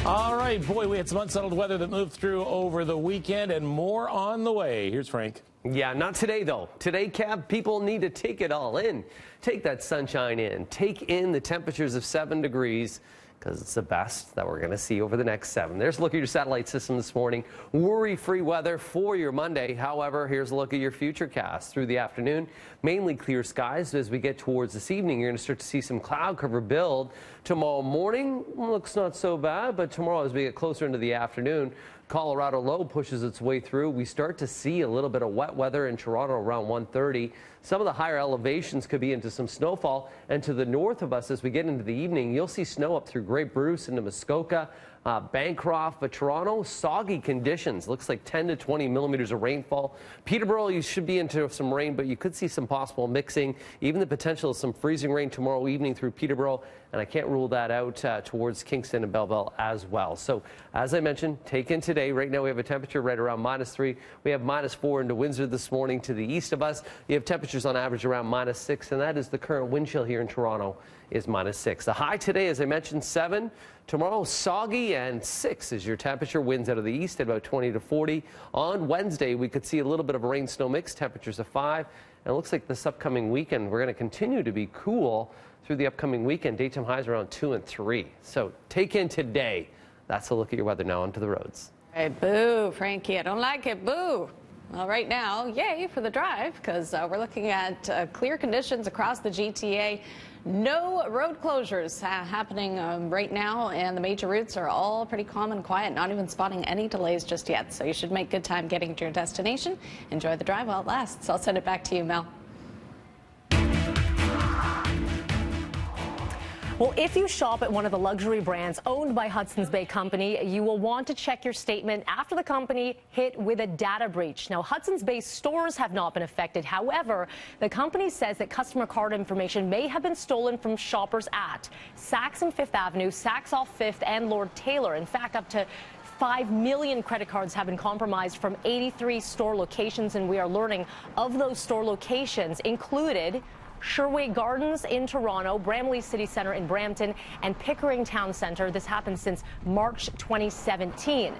All right, boy, we had some unsettled weather that moved through over the weekend and more on the way. Here's Frank. Yeah, not today, though. Today, Cab, people need to take it all in. Take that sunshine in. Take in the temperatures of 7 degrees, because it's the best that we're going to see over the next 7. There's a look at your satellite system this morning. Worry-free weather for your Monday. However, here's a look at your futurecast through the afternoon. Mainly clear skies. As we get towards this evening, you're going to start to see some cloud cover build. Tomorrow morning looks not so bad, but tomorrow as we get closer into the afternoon, Colorado low pushes its way through. We start to see a little bit of wet weather in Toronto around 1:30. Some of the higher elevations could be into some snowfall. And to the north of us, as we get into the evening, you'll see snow up through Great Bruce into Muskoka, Bancroft, but Toronto, soggy conditions. Looks like 10 to 20 millimeters of rainfall. Peterborough, you should be into some rain, but you could see some possible mixing, even the potential of some freezing rain tomorrow evening through Peterborough, and I can't rule that out towards Kingston and Belleville as well. So, as I mentioned, take in today. Right now we have a temperature right around -3. We have -4 into Windsor this morning to the east of us. You have temperatures on average around -6, and that is the current wind chill here in Toronto is -6. The high today, as I mentioned, 7. Tomorrow, soggy, and 6 is your temperature. Winds out of the east at about 20 to 40. On Wednesday, we could see a little bit of a rain-snow mix. Temperatures of 5. And it looks like this upcoming weekend, we're going to continue to be cool through the upcoming weekend. Daytime highs around 2 and 3. So take in today. That's a look at your weather. Now onto the roads. Hey, boo, Frankie. I don't like it. Boo. Well, right now, yay for the drive, because we're looking at clear conditions across the GTA. No road closures happening right now, and the major routes are all pretty calm and quiet, not even spotting any delays just yet. So you should make good time getting to your destination. Enjoy the drive while it lasts. I'll send it back to you, Mel. Well, if you shop at one of the luxury brands owned by Hudson's Bay Company, you will want to check your statement after the company hit with a data breach. Now, Hudson's Bay stores have not been affected. However, the company says that customer card information may have been stolen from shoppers at Saks and Fifth Avenue, Saks off Fifth, and Lord Taylor. In fact, up to 5 million credit cards have been compromised from 83 store locations, and we are learning of those store locations included Sherway Gardens in Toronto, Bramley City Centre in Brampton, and Pickering Town Centre. This happened since March 2017.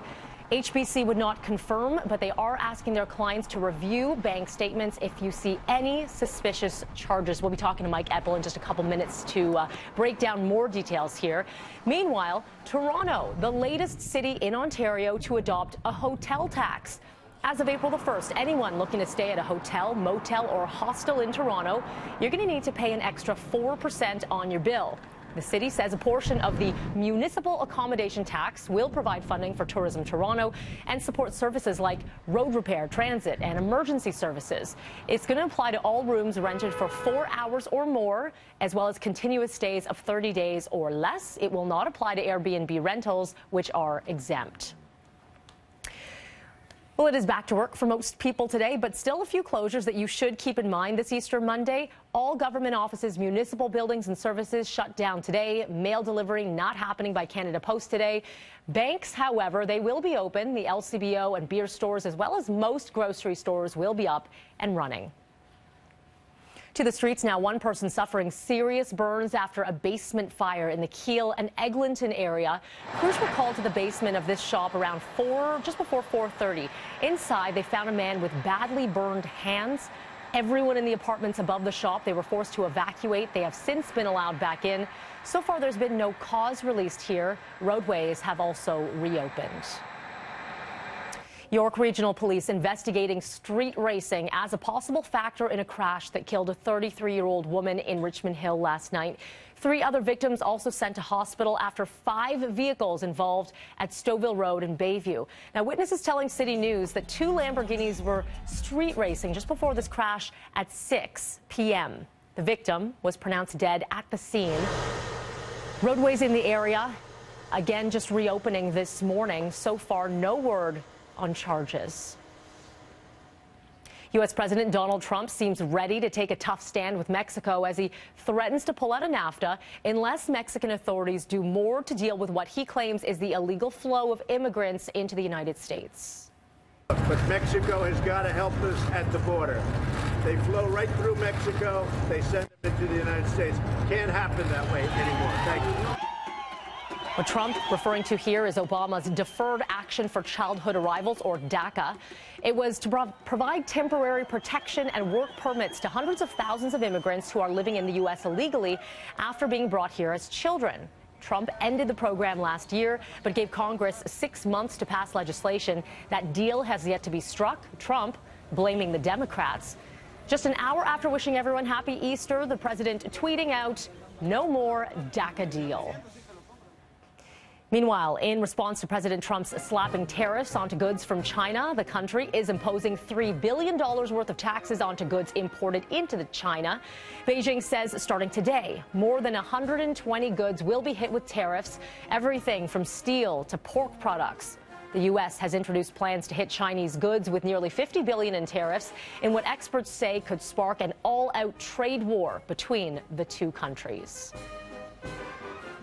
HBC would not confirm, but they are asking their clients to review bank statements if you see any suspicious charges. We'll be talking to Mike Epple in just a couple minutes to break down more details here. Meanwhile, Toronto, the latest city in Ontario to adopt a hotel tax. As of April the 1st, anyone looking to stay at a hotel, motel, or hostel in Toronto, you're going to need to pay an extra 4% on your bill. The city says a portion of the municipal accommodation tax will provide funding for Tourism Toronto and support services like road repair, transit, and emergency services. It's going to apply to all rooms rented for 4 hours or more, as well as continuous stays of 30 days or less. It will not apply to Airbnb rentals, which are exempt. Well, it is back to work for most people today, but still a few closures that you should keep in mind this Easter Monday. All government offices, municipal buildings and services shut down today. Mail delivery not happening by Canada Post today. Banks, however, they will be open. The LCBO and beer stores, as well as most grocery stores, will be up and running. To the streets now. One person suffering serious burns after a basement fire in the Keele and Eglinton area. Crews were called to the basement of this shop around just before 4:30. Inside, they found a man with badly burned hands. Everyone in the apartments above the shop, they were forced to evacuate. They have since been allowed back in. So far, there's been no cause released here. Roadways have also reopened. York Regional Police investigating street racing as a possible factor in a crash that killed a 33-year-old woman in Richmond Hill last night. 3 other victims also sent to hospital after 5 vehicles involved at Stouffville Road in Bayview. Now, witnesses telling City News that 2 Lamborghinis were street racing just before this crash at 6 p.m. The victim was pronounced dead at the scene. Roadways in the area, again, just reopening this morning. So far, no word on charges. U.S. President Donald Trump seems ready to take a tough stand with Mexico as he threatens to pull out of NAFTA unless Mexican authorities do more to deal with what he claims is the illegal flow of immigrants into the United States. But Mexico has got to help us at the border. They flow right through Mexico. They send them into the United States. Can't happen that way anymore. Thank you. What Trump referring to here is Obama's Deferred Action for Childhood Arrivals, or DACA. It was to provide temporary protection and work permits to hundreds of thousands of immigrants who are living in the U.S. illegally after being brought here as children. Trump ended the program last year, but gave Congress 6 months to pass legislation. That deal has yet to be struck, Trump blaming the Democrats. Just an hour after wishing everyone happy Easter, the president tweeting out, "No more DACA deal." Meanwhile, in response to President Trump's slapping tariffs onto goods from China, the country is imposing $3 billion worth of taxes onto goods imported into China. Beijing says starting today, more than 120 goods will be hit with tariffs, everything from steel to pork products. The U.S. has introduced plans to hit Chinese goods with nearly $50 billion in tariffs in what experts say could spark an all-out trade war between the two countries.